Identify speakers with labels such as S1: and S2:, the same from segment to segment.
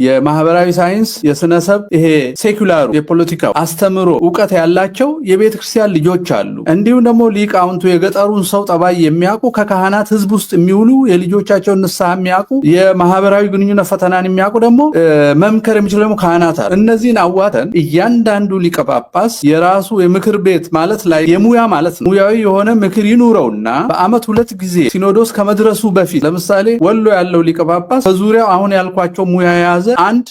S1: የማህበራዊ ሳይንስ የስነሰብ ይሄ ሴኩላሩ የፖለቲካው አስተምሮ ዕውቀት ያላቸው የቤተክርስቲያን ልጆች አሉ። እንዲሁም ደግሞ ሊቃውንቱ የገጠሩን ሰው ጠባይ የሚያውቁ ከካህናት ህዝብ ውስጥ የሚውሉ የልጆቻቸውን ንስሐ የሚያውቁ የማህበራዊ ግንኙነት ፈተናን የሚያውቁ ደግሞ መምከር የሚችሉ ደግሞ ካህናት አሉ። እነዚህን አዋተን እያንዳንዱ ሊቀ ጳጳስ የራሱ የምክር ቤት ማለት ላይ የሙያ ማለት ነው ሙያዊ የሆነ ምክር ይኑረውና በአመት 2 ጊዜ ሲኖዶስ ከመድረሱ በፊት ለምሳሌ ወሎ ያለው ሊቀ ጳጳስ በዙሪያው አሁን ያልኳቸው ሙያ የያዘ አንድ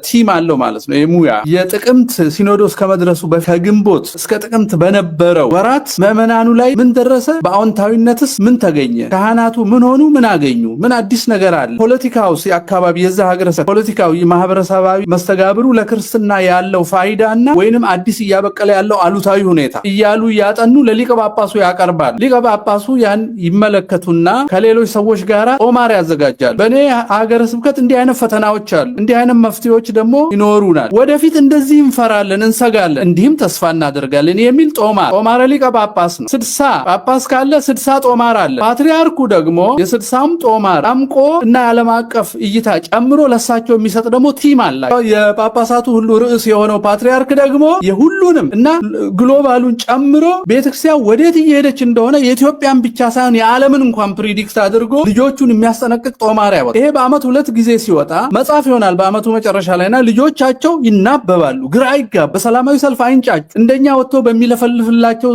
S1: ቲም አለው ማለት ነው። የሙያ የጥቅምት ሲኖዶስ ከመድረሱ በግንቦት እስከ ጥቅምት በነበረው ወራት ምዕመናኑ ላይ ምን ደረሰ፣ በአዎንታዊነትስ ምን ተገኘ፣ ካህናቱ ምን ሆኑ፣ ምን አገኙ፣ ምን አዲስ ነገር አለ፣ ፖለቲካው አካባቢ የዛ ሀገረሰብ ፖለቲካዊ ማህበረሰባዊ መስተጋብሩ ለክርስትና ያለው ፋይዳና ወይንም አዲስ እያበቀለ ያለው አሉታዊ ሁኔታ እያሉ ያጠኑ ለሊቀ ጳጳሱ ያቀርባል። ሊቀ ጳጳሱ ያን ይመለከቱና ከሌሎች ሰዎች ጋራ ጦማር ያዘጋጃሉ። በኔ ሀገረ ስብከት እንዲህ አይነት ፈተናዎች አሉ፣ እንዲህ አይነት መፍትሄዎች ደግሞ ይኖሩናል፣ ወደፊት እንደዚህ እንፈራለን፣ እንሰጋለን፣ እንዲህም ተስፋ እናደርጋለን የሚል ጦማር ሊቀ ጳጳስ ነው። 60 ጳጳስ ካለ 60 ጦማር አለ። ፓትርያርኩ ደግሞ የ60ም ጦማር አምቆ እና የዓለም አቀፍ እይታ ጨምሮ ለሳቸው የሚሰጥ ደግሞ ቲም አለ። የጳጳሳቱ ሁሉ ርዕስ የሆነው ፓትርያርክ ደግሞ የሁሉንም እና ግሎባሉን ጨምሮ ቤተክርስቲያን ወዴት እየሄደች እንደሆነ የኢትዮጵያን ብቻ ሳይሆን የዓለምን እንኳን ፕሪዲክት አድርጎ ልጆቹን የሚያስጠነቅቅ ጦማር ያወጣል። ይሄ በአመት 2 ጊዜ ሲወጣ መጽሐፍ ይሆናል። በአመቱ መጨረሻ ላይና ልጆቻቸው ይናበባሉ፣ ግራ ይጋብ፣ በሰላማዊ ሰልፍ አይንጫጩ፣ እንደኛ ወጥቶ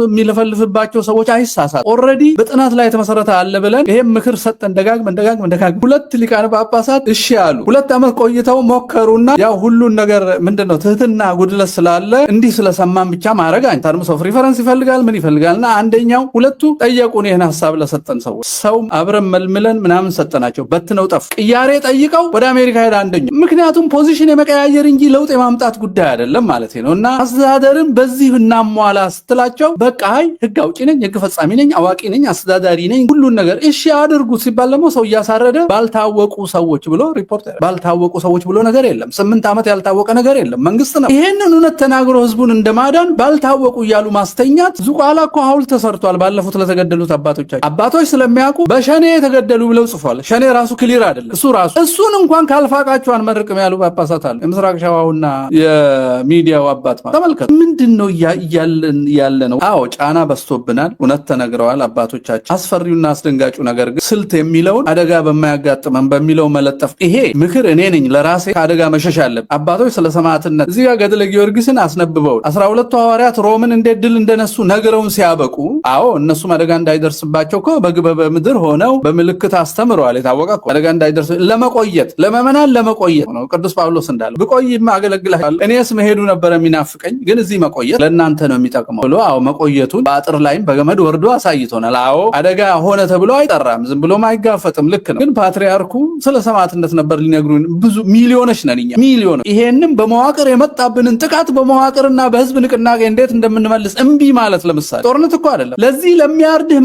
S1: በሚለፈልፍባቸው ሰዎች አይሳሳት። ኦልሬዲ በጥናት ላይ የተመሰረተ አለ ብለን ይሄም ምክር ሰጠን ደጋግመን 2 ሊቃነ ጳጳሳት እሺ አሉ። 2 አመት ቆይተው ሞከሩና ያው ሁሉን ነገር ምንድነው ትህትና ጉድለት ስላለ እንዲህ ስለሰማን ብቻ ማድረግ ተርምስ ኦፍ ሪፈረንስ ይፈልጋል ምን ይፈልጋልና አንደኛው ሁለቱ ጠየቁን። ይሄን ሐሳብ ለሰጠን ሰው አብረን መልምለን ምናምን ሰጠናቸው። በትነው ጠፍ ቅያሬ ጠይቀው ወደ አሜሪካ ሄዳ አንደኛው ምክንያቱም ፖዚሽን የመቀያየር እንጂ ለውጥ የማምጣት ጉዳይ አይደለም ማለት ነው። እና አስተዳደርን በዚህ እናሟላ ስትላቸው በቃ ህግ አውጪ ነኝ፣ ህግ ፈጻሚ ነኝ፣ አዋቂ ነኝ፣ አስተዳዳሪ ነኝ፣ ሁሉን ነገር እሺ አድርጉት ሲባል ደግሞ ሰው እያሳረደ ባልታወቁ ሰዎች ብሎ ሪፖርት ባልታወቁ ሰዎች ብሎ ነገር የለም። 8 ዓመት ያልታወቀ ነገር የለም። መንግስት ነው ይሄንን እውነት ተናግሮ ህዝቡን እንደማዳን ባልታወቁ እያሉ ማስተኛት። ዝቋላ እኮ ሐውልት ተሰርቷል ባለፉት ለተገደሉት አባቶች ስለሚያውቁ በሸኔ የተገደሉ ብለው ጽፏል። ሸኔ ራሱ ክሊር አይደለም። እሱን እንኳን ካልፋቃቸው አንመርቅም ያሉ ጳጳሳት አሉ። የምስራቅ ሸዋውና የሚዲያው አባት ማለት ተመልከቱ። ምንድነው ያለ ነው? አዎ ጫና በስቶብናል። እውነት ተነግረዋል አባቶቻችን። አስፈሪውና አስደንጋጩ ነገር ግን ስልት የሚለውን አደጋ በማያጋጥመን በሚለው መለጠፍ። ይሄ ምክር እኔ ነኝ ለራሴ ከአደጋ መሸሽ አለብን። አባቶች ስለ ሰማዕትነት እዚህ ጋር ገድለ ጊዮርጊስን አስነብበው 12ቱ ሐዋርያት ሮምን እንዴት ድል እንደነሱ ነግረውን ሲያበቁ አዎ እነሱም አደጋ እንዳይደርስባቸው እኮ በምድር ሆነው በምልክት አስተምረዋል። የታወቀ እኮ አደጋ እንዳይደርስ ለመቆየት ለመመናን ለመቆየት ነው። ቅዱስ ጳውሎስ እንዳለ ብቆይማ አገለግልሃለሁ፣ እኔስ መሄዱ ነበር የሚናፍቀኝ፣ ግን እዚህ መቆየት ለእናንተ ነው የሚጠቅመው ብሎ አዎ መቆየቱን በአጥር ላይም በገመድ ወርዶ አሳይቶናል። አዎ አደጋ ሆነ ተብሎ አይጠራም፣ ዝም ብሎም አይጋፈጥም። ልክ ነው። ግን ፓትርያርኩ ስለ ሰማዕትነት ነበር ሊነግሩን። ብዙ ሚሊዮኖች ነን እኛ ሚሊዮኖች። ይሄንም በመዋቅር የመጣብንን ጥቃት በመዋቅርና በህዝብ ንቅናቄ እንዴት እንደምንመልስ እምቢ ማለት ለምሳሌ ጦርነት እኮ አይደለም። ለዚህ ለሚያርድህ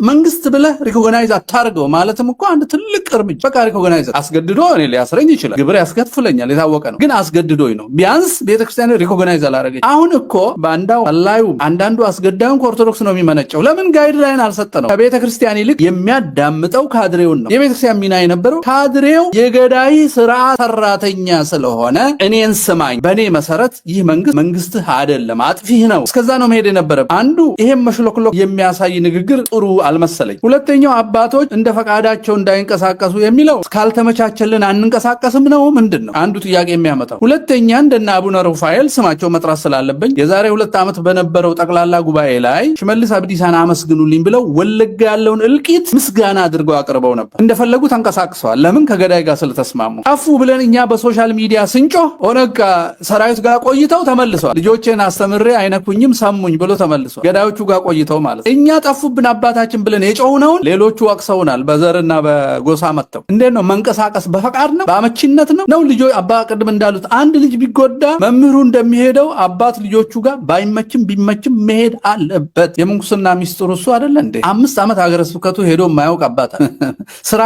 S1: መንግስት ብለህ ሪኮግናይዝ አታርገው ማለትም እኮ አንድ ትልቅ እርምጃ። በቃ ሪኮግናይዝ አስገድዶ እኔ ሊያስረኝ ይችላል፣ ግብር ያስከፍለኛል፣ የታወቀ ነው። ግን አስገድዶኝ ነው። ቢያንስ ቤተክርስቲያን ሪኮግናይዝ አላረገች። አሁን እኮ ባንዳው አላዩ አንዳንዱ አስገዳዩን ከኦርቶዶክስ ነው የሚመነጨው። ለምን ጋይድላይን አልሰጠነው? ከቤተክርስቲያን ይልቅ የሚያዳምጠው ካድሬውን ነው። የቤተክርስቲያን ሚና የነበረው ካድሬው የገዳይ ስርዓት ሰራተኛ ስለሆነ እኔን ስማኝ፣ በእኔ መሰረት ይህ መንግስትህ አይደለም፣ አጥፊህ ነው። እስከዛ ነው መሄድ የነበረ። አንዱ ይሄም መሽሎክሎክ የሚያሳይ ንግግር ጥሩ አልመሰለኝ። ሁለተኛው አባቶች እንደ ፈቃዳቸው እንዳይንቀሳቀሱ የሚለው ካልተመቻቸልን አንንቀሳቀስም ነው ምንድን ነው አንዱ ጥያቄ የሚያመጣው። ሁለተኛ እንደና አቡነ ሩፋኤል ስማቸው መጥራት ስላለብኝ የዛሬ 2 ዓመት በነበረው ጠቅላላ ጉባኤ ላይ ሽመልስ አብዲሳን አመስግኑልኝ ብለው ወለጋ ያለውን እልቂት ምስጋና አድርገው አቅርበው ነበር። እንደፈለጉ ተንቀሳቅሰዋል። ለምን? ከገዳይ ጋር ስለተስማሙ። ጠፉ ብለን እኛ በሶሻል ሚዲያ ስንጮህ ኦነግ ሰራዊት ጋር ቆይተው ተመልሰዋል። ልጆቼን አስተምሬ አይነኩኝም ሰሙኝ ብሎ ተመልሰዋል። ገዳዮቹ ጋር ቆይተው ማለት እኛ ጠፉብን አባታችን ብለን የጮህነውን ሌሎቹ ወቅሰውናል። በዘርና በጎሳ መጥተው እንዴት ነው መንቀሳቀስ? በፈቃድ ነው? በአመቺነት ነው? ልጆች አባ ቅድም እንዳሉት አንድ ልጅ ቢጎዳ መምህሩ እንደሚሄደው አባት ልጆቹ ጋር ባይመችም ቢመችም መሄድ አለበት። የምንኩስና ሚስጥሩ እሱ አይደለ እንዴ? 5 ዓመት ሀገረ ስብከቱ ሄዶ የማያውቅ አባት ስራ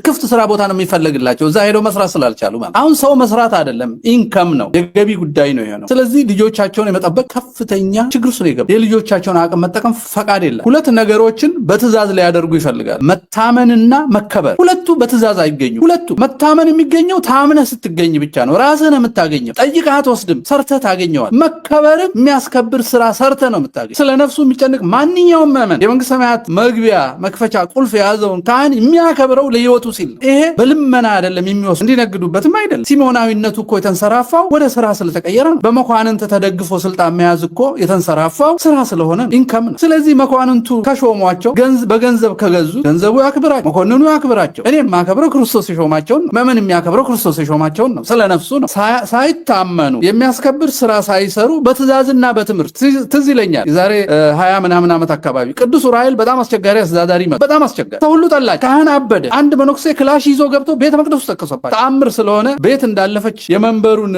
S1: ክፍት ስራ ቦታ ነው የሚፈልግላቸው እዛ ሄዶ መስራት ስላልቻሉ ማለት። አሁን ሰው መስራት አይደለም ኢንከም ነው የገቢ ጉዳይ ነው ይሄ ነው። ስለዚህ ልጆቻቸውን የመጠበቅ ከፍተኛ ችግር ውስጥ ነው የገቡ። የልጆቻቸውን አቅም መጠቀም ፈቃድ የለም። ሁለት ነገሮችን በትእዛዝ ላይ ያደርጉ ይፈልጋል። መታመንና መከበር። ሁለቱ በትእዛዝ አይገኙ። ሁለቱ መታመን የሚገኘው ታምነህ ስትገኝ ብቻ ነው። ራስህን የምታገኘው ጠይቀህ አትወስድም፣ ሰርተህ ታገኘዋል። መከበርም የሚያስከብር ስራ ሰርተህ ነው የምታገኘው። ስለ ነፍሱ የሚጨንቅ ማንኛውም ምዕመን የመንግስት ሰማያት መግቢያ መክፈቻ ቁልፍ የያዘውን ካህን የሚያከብረው ለህይወቱ ሲል ይሄ በልመና አይደለም የሚወስድ እንዲነግዱበትም አይደለም። ሲሞናዊነቱ እኮ የተንሰራፋው ወደ ስራ ስለተቀየረ ነው። በመኳንንት ተደግፎ ስልጣን መያዝ እኮ የተንሰራፋው ስራ ስለሆነ ኢንከም ነው። ስለዚህ መኳንንቱ ከሾሟቸው በገንዘብ ከገዙ ገንዘቡ ያክብራቸው፣ መኮንኑ ያክብራቸው። እኔ የማከብረው ክርስቶስ የሾማቸውን ነው። መመን የሚያከብረው ክርስቶስ የሾማቸውን ነው። ስለ ነፍሱ ነው። ሳይታመኑ የሚያስከብር ስራ ሳይሰሩ በትእዛዝና በትምህርት ትዝ ይለኛል የዛሬ 20 ምናምን ዓመት አካባቢ ቅዱስ ዑራኤል በጣም አስቸጋሪ አስተዳዳሪ መጣ። በጣም አስቸጋሪ ሰው ሁሉ ጠላች። ካህን አበደ። አንድ መነኩሴ ክላሽ ይዞ ገብቶ ቤተ መቅደሱ ተከሰባቸው። ተአምር ስለሆነ ቤት እንዳለፈች የመንበሩን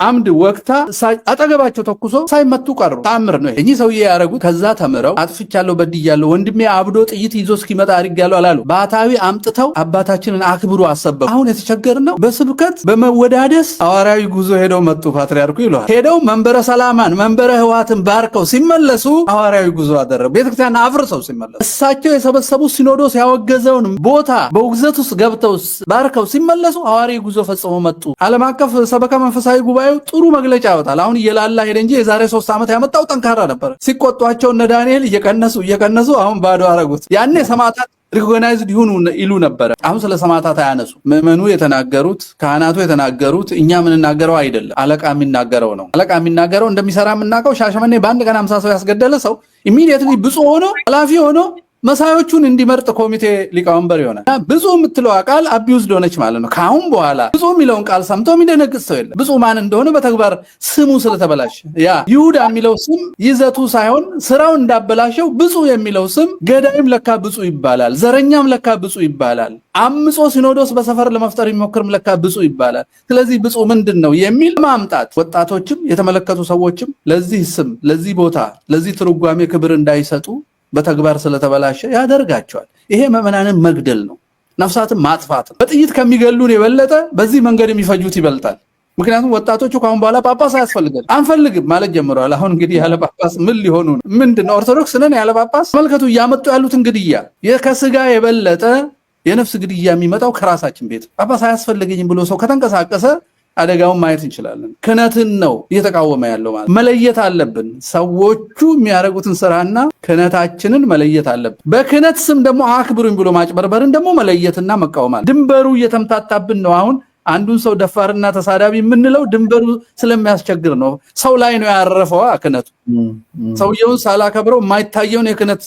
S1: አምድ ወቅታ አጠገባቸው ተኩሶ ሳይመቱ ቀሩ። ተአምር ነው። እኚህ ሰውዬ ያደረጉት ከዛ ተምረው አጥፍቻለሁ፣ በድያለሁ፣ ወንድሜ አብዶ ጥይት ይዞ እስኪመጣ አድርጌያለሁ አላሉ። ባታዊ አምጥተው አባታችንን አክብሩ አሰበኩ። አሁን የተቸገርነው በስብከት በመወዳደስ ሐዋርያዊ ጉዞ ሄደው መጡ። ፓትርያርኩ ይለዋል ሄደው መንበረ ሰላማን መንበረ ህዋትን ባርከው ሲመለሱ ሐዋርያዊ ጉዞ አደረጉ። ቤተክርስቲያን አፍርሰው ሲመለሱ እሳቸው የሰበሰቡ ሲኖዶስ ያወገዘውን ቦታ በውግዘት ውስጥ ገብተው ባርከው ሲመለሱ ሐዋርያዊ ጉዞ ፈጽመው መጡ። ዓለም አቀፍ ሰበካ መንፈሳዊ ጉባኤው ጥሩ መግለጫ ያወጣል። አሁን እየላላ ሄደ እንጂ የዛሬ 3 ዓመት ያመጣው ጠንካራ ነበር። ሲቆጧቸው እነ ዳንኤል እየቀነሱ አሁን ባዶ አረጉት። ያኔ ሰማዕታት ሪኮግናይዝድ ይሉ ነበረ። አሁን ስለ ሰማዕታት አያነሱ። ምዕመኑ የተናገሩት ካህናቱ የተናገሩት እኛ የምንናገረው አይደለም፣ አለቃ የሚናገረው ነው። አለቃ የሚናገረው እንደሚሰራ የምናውቀው ሻሸመኔ በአንድ ቀን 50 ሰው ያስገደለ ሰው ኢሚዲየትሊ ብፁዕ ሆኖ ኃላፊ ሆኖ መሳዮቹን እንዲመርጥ ኮሚቴ ሊቀመንበር ይሆናል። ብፁዕ የምትለው ቃል አቢውዝድ ሆነች ማለት ነው። ከአሁን በኋላ ብፁዕ የሚለውን ቃል ሰምቶ የሚደነግጥ ሰው የለም። ብፁዕ ማን እንደሆነ በተግባር ስሙ ስለተበላሸ ያ ይሁዳ የሚለው ስም ይዘቱ ሳይሆን ስራው እንዳበላሸው ብፁዕ የሚለው ስም ገዳይም ለካ ብፁዕ ይባላል፣ ዘረኛም ለካ ብፁዕ ይባላል፣ አምጾ ሲኖዶስ በሰፈር ለመፍጠር የሚሞክርም ለካ ብፁዕ ይባላል። ስለዚህ ብፁዕ ምንድን ነው የሚል ማምጣት ወጣቶችም የተመለከቱ ሰዎችም ለዚህ ስም ለዚህ ቦታ ለዚህ ትርጓሜ ክብር እንዳይሰጡ በተግባር ስለተበላሸ ያደርጋቸዋል። ይሄ ምዕመናንን መግደል ነው፣ ነፍሳትን ማጥፋት ነው። በጥይት ከሚገሉን የበለጠ በዚህ መንገድ የሚፈጁት ይበልጣል። ምክንያቱም ወጣቶቹ ካሁን በኋላ ጳጳስ አያስፈልገን አንፈልግም ማለት ጀምረዋል። አሁን እንግዲህ ያለ ጳጳስ ምን ሊሆኑ ነው? ምንድነው ኦርቶዶክስ ነን ያለ ጳጳስ? ተመልከቱ እያመጡ ያሉትን ግድያ። ከስጋ የበለጠ የነፍስ ግድያ የሚመጣው ከራሳችን ቤት። ጳጳስ አያስፈልገኝም ብሎ ሰው ከተንቀሳቀሰ አደጋውን ማየት እንችላለን። ክህነትን ነው እየተቃወመ ያለው ማለት መለየት አለብን። ሰዎቹ የሚያደርጉትን ስራና ክህነታችንን መለየት አለብን። በክህነት ስም ደግሞ አክብሩኝ ብሎ ማጭበርበርን ደግሞ መለየትና መቃወም አለ። ድንበሩ እየተምታታብን ነው። አሁን አንዱን ሰው ደፋርና ተሳዳቢ የምንለው ድንበሩ ስለሚያስቸግር ነው። ሰው ላይ ነው ያረፈው ክህነቱ። ሰውየውን ሳላከብረው የማይታየውን የክህነት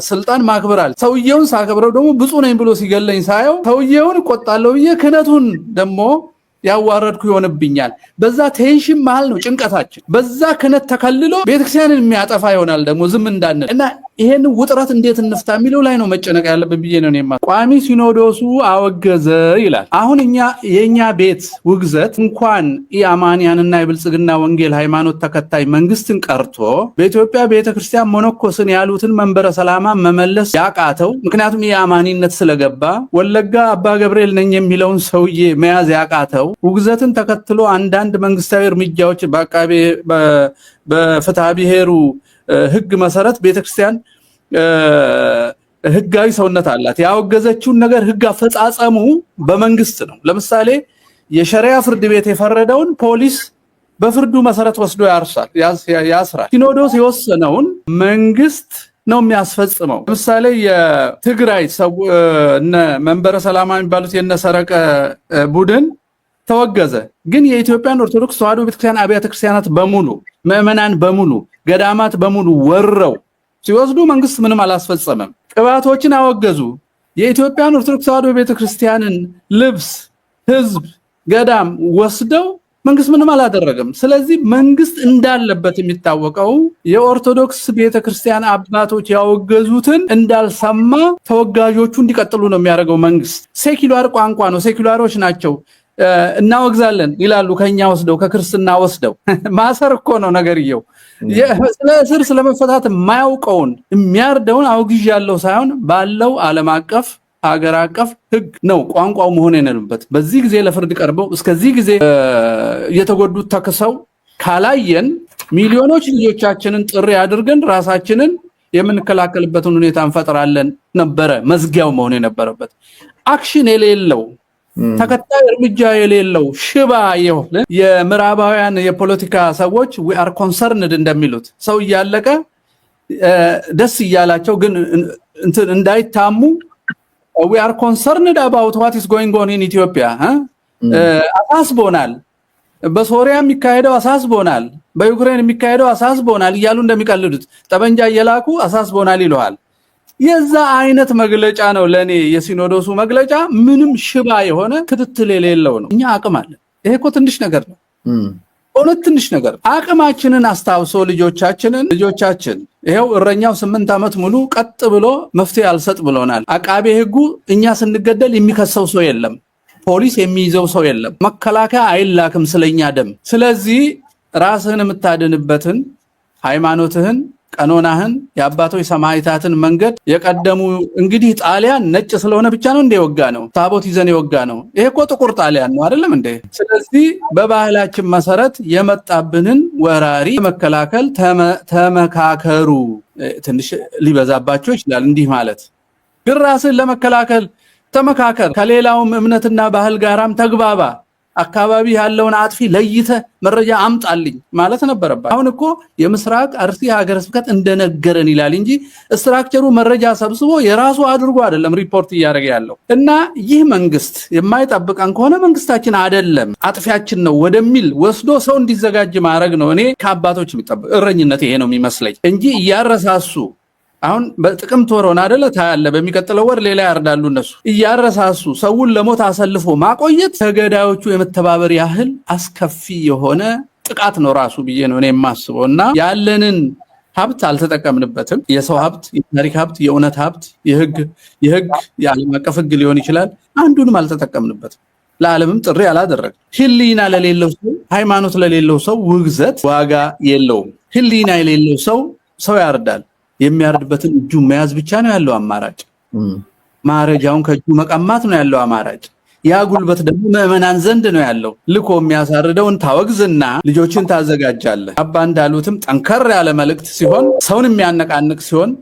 S1: ስልጣን ማክበራል። ሰውየውን ሳከብረው ደግሞ ብፁዕ ነኝ ብሎ ሲገለኝ ሳየው ሰውየውን እቆጣለሁ ብዬ ክህነቱን ደግሞ ያዋረድኩ ይሆንብኛል። በዛ ቴንሽን መሃል ነው ጭንቀታችን። በዛ ክህነት ተከልሎ ቤተክርስቲያንን የሚያጠፋ ይሆናል ደግሞ ዝም እንዳንል እና ይሄን ውጥረት እንዴት እንፍታ የሚለው ላይ ነው መጨነቅ ያለብን ብዬ ነው የማ ቋሚ ሲኖዶሱ አወገዘ ይላል። አሁን የኛ ቤት ውግዘት እንኳን የአማንያንና የብልጽግና ወንጌል ሃይማኖት ተከታይ መንግስትን ቀርቶ በኢትዮጵያ ቤተክርስቲያን ሞኖኮስን ያሉትን መንበረ ሰላማ መመለስ ያቃተው ምክንያቱም የአማኒነት ስለገባ ወለጋ አባ ገብርኤል ነኝ የሚለውን ሰውዬ መያዝ ያቃተው ውግዘትን ተከትሎ አንዳንድ መንግስታዊ እርምጃዎች በፍትሐ ብሔሩ ህግ መሰረት ቤተክርስቲያን ህጋዊ ሰውነት አላት። ያወገዘችውን ነገር ህግ አፈጻጸሙ በመንግስት ነው። ለምሳሌ የሸሪዓ ፍርድ ቤት የፈረደውን ፖሊስ በፍርዱ መሰረት ወስዶ ያስራል። ሲኖዶስ የወሰነውን መንግስት ነው የሚያስፈጽመው። ለምሳሌ የትግራይ እነ መንበረ ሰላማ የሚባሉት የነሰረቀ ቡድን ተወገዘ። ግን የኢትዮጵያን ኦርቶዶክስ ተዋሕዶ ቤተክርስቲያን አብያተ ክርስቲያናት በሙሉ ምዕመናን በሙሉ ገዳማት በሙሉ ወረው ሲወስዱ መንግስት ምንም አላስፈጸመም። ቅባቶችን አወገዙ። የኢትዮጵያን ኦርቶዶክስ ተዋሕዶ ቤተክርስቲያንን ልብስ፣ ህዝብ፣ ገዳም ወስደው መንግስት ምንም አላደረገም። ስለዚህ መንግስት እንዳለበት የሚታወቀው የኦርቶዶክስ ቤተክርስቲያን አባቶች ያወገዙትን እንዳልሰማ ተወጋጆቹ እንዲቀጥሉ ነው የሚያደርገው መንግስት። ሴኩላር ቋንቋ ነው፣ ሴኩላሮች ናቸው እናወግዛለን ይላሉ ከኛ ወስደው ከክርስትና ወስደው ማሰር እኮ ነው ነገርየው ስለ እስር ስለመፈታት የማያውቀውን የሚያርደውን አውግዣለሁ ሳይሆን ባለው ዓለም አቀፍ ሀገር አቀፍ ህግ ነው ቋንቋው መሆን የነበረበት በዚህ ጊዜ ለፍርድ ቀርበው እስከዚህ ጊዜ የተጎዱት ተከሰው ካላየን ሚሊዮኖች ልጆቻችንን ጥሪ አድርገን ራሳችንን የምንከላከልበትን ሁኔታ እንፈጥራለን ነበር መዝጊያው መሆን የነበረበት አክሽን የሌለው ተከታይ እርምጃ የሌለው ሽባ የሆነ የምዕራባውያን የፖለቲካ ሰዎች we are concerned እንደሚሉት ሰው ያለቀ ደስ ይያላቸው ግን እንዳይታሙ we are concerned about what is going on in Ethiopia አሳስቦናል በሶሪያ የሚካሄደው አሳስቦናል በዩክሬን የሚካሄደው አሳስቦናል ይያሉ እንደሚቀልዱት ጠበንጃ እየላኩ አሳስቦናል ይሏል የዛ አይነት መግለጫ ነው ለኔ የሲኖዶሱ መግለጫ ምንም ሽባ የሆነ ክትትል የሌለው ነው እኛ አቅም አለ ይሄ እኮ ትንሽ ነገር ነው ኦነት ትንሽ ነገር አቅማችንን አስተዋውሶ ልጆቻችን ይሄው እረኛው 8 አመት ሙሉ ቀጥ ብሎ መፍትሄ አልሰጥ ብሎናል አቃቤ ህጉ እኛ ስንገደል የሚከሰው ሰው የለም ፖሊስ የሚይዘው ሰው የለም መከላከያ አይላክም ስለኛ ደም ስለዚህ ራስህን የምታድንበትን ሃይማኖትህን ቀኖናህን የአባቶች ሰማዕታትን መንገድ የቀደሙ እንግዲህ ጣሊያን ነጭ ስለሆነ ብቻ ነው እንደወጋ ነው ታቦት ይዘን የወጋ ነው ይሄ እኮ ጥቁር ጣሊያን ነው አይደለም እንዴ ስለዚህ በባህላችን መሰረት የመጣብንን ወራሪ መከላከል ተመካከሩ ትንሽ ሊበዛባቸው ይችላል እንዲህ ማለት ግን ራስን ለመከላከል ተመካከር ከሌላውም እምነትና ባህል ጋራም ተግባባ አካባቢ ያለውን አጥፊ ለይተ መረጃ አምጣልኝ ማለት ነበረበት አሁን እኮ የምስራቅ አርሲ ሀገረ ስብከት እንደነገረን ይላል እንጂ ስትራክቸሩ መረጃ ሰብስቦ የራሱ አድርጎ አይደለም ሪፖርት ያደረገ ያለው እና ይህ መንግስት የማይጠብቀን ከሆነ መንግስታችን አይደለም አጥፊያችን ነው ወደሚል ወስዶ ሰው እንዲዘጋጅ ማድረግ ነው እኔ ከአባቶች የሚጠብቅ እረኝነት ይሄ ነው የሚመስለኝ እንጂ ያረሳሱ አሁን በጥቅምት ወሮና አይደለ ታያለ በሚቀጥለው ወር ሌላ ያርዳሉ እነሱ ያረሳሱ ሰውን ለሞት አሰልፎ ማቆየት ተገዳዮቹ የመተባበር ያህል አስከፊ የሆነ ጥቃት ነው ራሱ ብዬ ነው እኔ የማስበውና ያለንን ሀብት አልተጠቀምንበትም የሰው ሀብት የታሪክ ሀብት የእውነት ሀብት የህግ የዓለም አቀፍ ህግ ሊሆን ይችላል አንዱንም አልተጠቀምንበትም ለዓለምም ጥሪ አላደረገ ህሊና ለሌለው ሰው ሃይማኖት ለሌለው ሰው ውግዘት ዋጋ የለውም ህሊና የሌለው ሰው ያርዳል የሚያርድበትን እጁ መያዝ ብቻ ነው ያለው አማራጭ ማረጃውን ከእጁ መቀማት ነው ያለው አማራጭ ያ ጉልበት ደግሞ ምዕመናን ዘንድ ነው ያለው ልኮ የሚያሳርደውን ታወግዝና ልጆችን ታዘጋጃለህ አባ እንዳሉትም ጠንከር ያለ መልእክት ሲሆን ሰውን የሚያነቃንቅ ሲሆን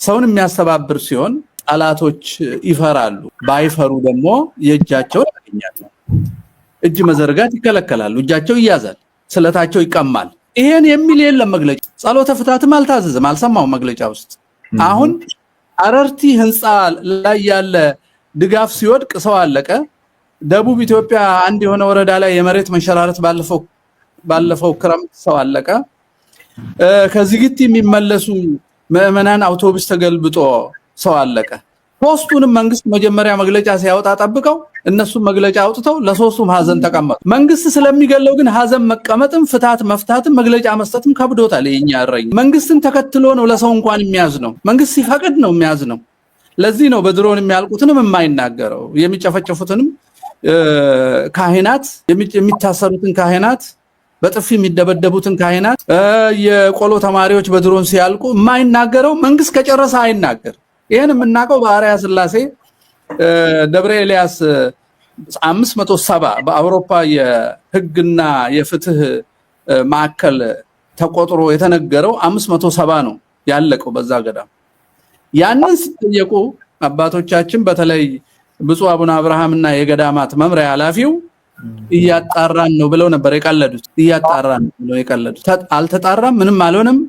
S1: ሰውን የሚያስተባብር ሲሆን ጣላቶች ይፈራሉ ባይፈሩ ደግሞ የእጃቸው ያገኛሉ እጅ መዘርጋት ይከለከላሉ እጃቸው ይያዛል ስለታቸው ይቀማል ይሄን የሚል የለም መግለጫ ጸሎተ ፍታትም አልታዘዘም አልሰማው መግለጫ ውስጥ አሁን አረርቲ ህንጻ ላይ ያለ ድጋፍ ሲወድቅ ሰው አለቀ ደቡብ ኢትዮጵያ አንድ የሆነ ወረዳ ላይ የመሬት መንሸራረት ባለፈው ክረምት ሰው አለቀ ከዚግት የሚመለሱ ምዕመናን አውቶቡስ ተገልብጦ ሰው አለቀ ፖስቱንም መንግስት መጀመሪያ መግለጫ ሲያወጣ ጠብቀው እነሱ መግለጫ አውጥተው ለሶስቱም ሀዘን ተቀመጡ መንግስት ስለሚገለው ግን ሀዘን መቀመጥም ፍታት መፍታትም መግለጫ መስጠትም ከብዶታል የኛ አረኝ መንግስትን ተከትሎ ነው ለሰው እንኳን የሚያዝ ነው መንግስት ሲፈቅድ ነው የሚያዝ ነው ለዚህ ነው በድሮን የሚያልቁትንም የማይናገረው የሚጨፈጨፉትንም ካህናት የሚታሰሩትን ካህናት በጥፊ የሚደበደቡትን ካህናት የቆሎ ተማሪዎች በድሮን ሲያልቁ የማይናገረው መንግስት ከጨረሰ አይናገር ይሄን የምናቀው በአርያ ስላሴ ደብረ ኤልያስ 570 በአውሮፓ የህግና የፍትህ ማዕከል ተቆጥሮ የተነገረው 570 ነው ያለቀው በዛ ገዳም ያንን ሲጠየቁ አባቶቻችን በተለይ ብፁዕ አቡነ አብርሃምና የገዳማት መምሪያ ኃላፊው እያጣራን ነው ብለው ነበር የቀለዱት እያጣራን ነው የቀለዱት አልተጣራም ምንም አልሆነም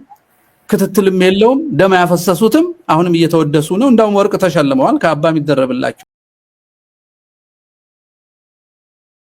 S1: ክትትልም የለውም ደም ያፈሰሱትም አሁንም እየተወደሱ ነው እንዳውም ወርቅ ተሸልመዋል ከአባ የሚደረብላቸው